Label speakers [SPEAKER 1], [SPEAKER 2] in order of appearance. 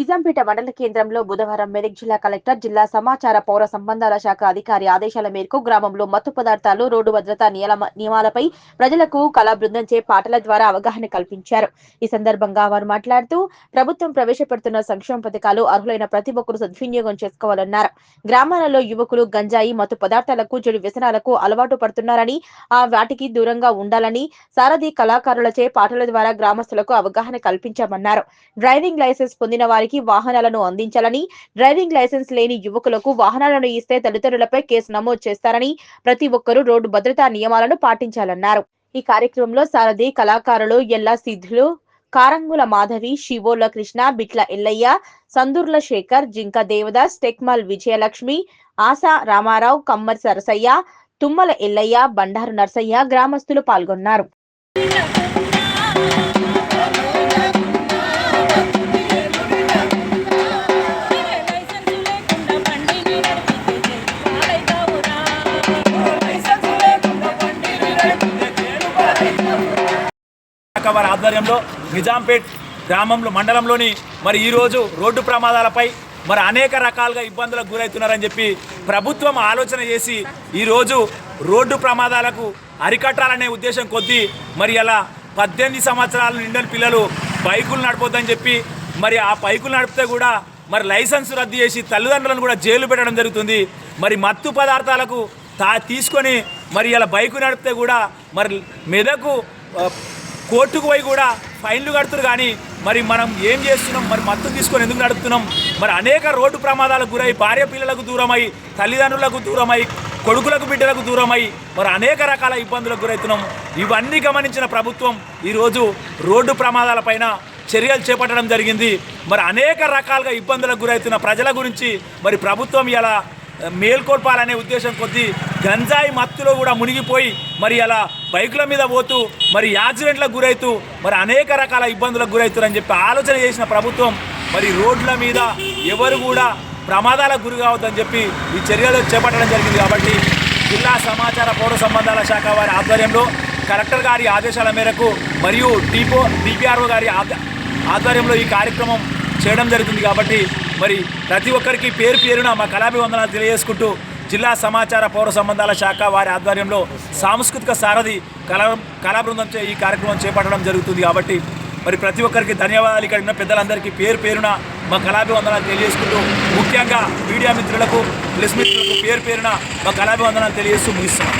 [SPEAKER 1] నిజాంపేట మండల కేంద్రంలో బుధవారం మెదక్ జిల్లా కలెక్టర్, జిల్లా సమాచార పౌర సంబంధాల శాఖ అధికారి ఆదేశాల మేరకు గ్రామంలో మత్తు పదార్థాలు, రోడ్డు భద్రతా నియమాలపై ప్రజలకు కళా బృందంచే పాటల ద్వారా అవగాహన కల్పించారు. ఈ సందర్భంగా వారు మాట్లాడుతూ ప్రభుత్వం ప్రవేశపెడుతున్న సంక్షేమ పథకాలు అర్హులైన ప్రతి ఒక్కరూ సద్వినియోగం చేసుకోవాలన్నారు. గ్రామాలలో యువకులు గంజాయి, మత్తు పదార్థాలకు, చెడు వ్యసనాలకు అలవాటు పడుతున్నారని, వాటికి దూరంగా ఉండాలని సారథి కళాకారులచే పాటల ద్వారా గ్రామస్తులకు అవగాహన కల్పించామన్నారు. డ్రైవింగ్ లైసెన్స్ పొందిన వారికి వాహనాలను అందించాలని, డ్రైవింగ్ లైసెన్స్ లేని యువకులకు వాహనాలను ఇస్తే తల్లిదండ్రులపై కేసు నమోదు చేస్తారని, ప్రతి ఒక్కరూ రోడ్డు భద్రతా నియమాలను పాటించాలన్నారు. ఈ కార్యక్రమంలో సారథి కళాకారులు ఎల్లా సిద్ధులు, కారంగుల మాధవి, శివోల కృష్ణ, బిట్ల ఎల్లయ్య, సందూర్ల శేఖర్, జింక దేవదాస్, టెక్మల్ విజయలక్ష్మి, ఆశా రామారావు, కమ్మర్ సరసయ్య, తుమ్మల ఎల్లయ్య, బండారు నర్సయ్య గ్రామస్తులు పాల్గొన్నారు.
[SPEAKER 2] వారి ఆధ్వర్యంలో నిజాంపేట్ గ్రామంలో మండలంలోని మరి ఈరోజు రోడ్డు ప్రమాదాలపై మరి అనేక రకాలుగా ఇబ్బందులకు గురవుతున్నారని చెప్పి ప్రభుత్వం ఆలోచన చేసి ఈరోజు రోడ్డు ప్రమాదాలకు అరికట్టాలనే ఉద్దేశం కొద్దీ మరి అలా 18 సంవత్సరాలు నిండిన పిల్లలు బైకులు నడపొద్దని చెప్పి మరి ఆ బైకులు నడిపితే కూడా మరి లైసెన్స్ రద్దు చేసి తల్లిదండ్రులను కూడా జైలు పెట్టడం జరుగుతుంది. మరి మత్తు పదార్థాలకు తీసుకొని మరి ఇలా బైకు నడిపితే కూడా మరి మెదకు కోర్టుకు పోయి కూడా ఫైన్లు కడుతున్నారు. కానీ మరి మనం ఏం చేస్తున్నాం, మరి మత్తు తీసుకొని ఎందుకు నడుపుతున్నాం? మరి అనేక రోడ్డు ప్రమాదాలకు గురై భార్య పిల్లలకు దూరమై, తల్లిదండ్రులకు దూరమై, కొడుకులకు బిడ్డలకు దూరమై మరి అనేక రకాల ఇబ్బందులకు గురవుతున్నాం. ఇవన్నీ గమనించిన ప్రభుత్వం ఈరోజు రోడ్డు ప్రమాదాలపైన చర్యలు చేపట్టడం జరిగింది. మరి అనేక రకాలుగా ఇబ్బందులకు గురవుతున్న ప్రజల గురించి మరి ప్రభుత్వం ఇలా మేల్కొల్పాలనే ఉద్దేశం కొద్దీ గంజాయి మత్తులో కూడా మునిగిపోయి మరి అలా బైకుల మీద పోతూ మరి యాక్సిడెంట్లకు గురవుతూ మరి అనేక రకాల ఇబ్బందులకు గురవుతారని చెప్పి ఆలోచన చేసిన ప్రభుత్వం మరి రోడ్ల మీద ఎవరు కూడా ప్రమాదాలకు గురి కావద్దని చెప్పి ఈ చర్యలు చేపట్టడం జరిగింది. కాబట్టి జిల్లా సమాచార పౌర సంబంధాల శాఖ వారి ఆధ్వర్యంలో కలెక్టర్ గారి ఆదేశాల మేరకు మరియు డిపిఆర్ఓ గారి ఆధ్వర్యంలో ఈ కార్యక్రమం చేయడం జరుగుతుంది. కాబట్టి మరి ప్రతి ఒక్కరికి పేరు పేరున మా కళాభివందనాలు తెలియజేసుకుంటూ జిల్లా సమాచార పౌర సంబంధాల శాఖ వారి ఆధ్వర్యంలో సాంస్కృతిక సారథి కళా బృందంచే ఈ కార్యక్రమం చేపట్టడం జరుగుతుంది. కాబట్టి మరి ప్రతి ఒక్కరికి ధన్యవాదాలు. ఇక్కడ ఉన్న పెద్దలందరికీ పేరు పేరున మా కళాభివందనాలు తెలియజేసుకుంటూ ముఖ్యంగా మీడియా మిత్రులకు, ప్రెస్ మిత్రులకు పేరు పేరున మా కళాభివందనాలు తెలియజేస్తూ ముగిస్తున్నాం.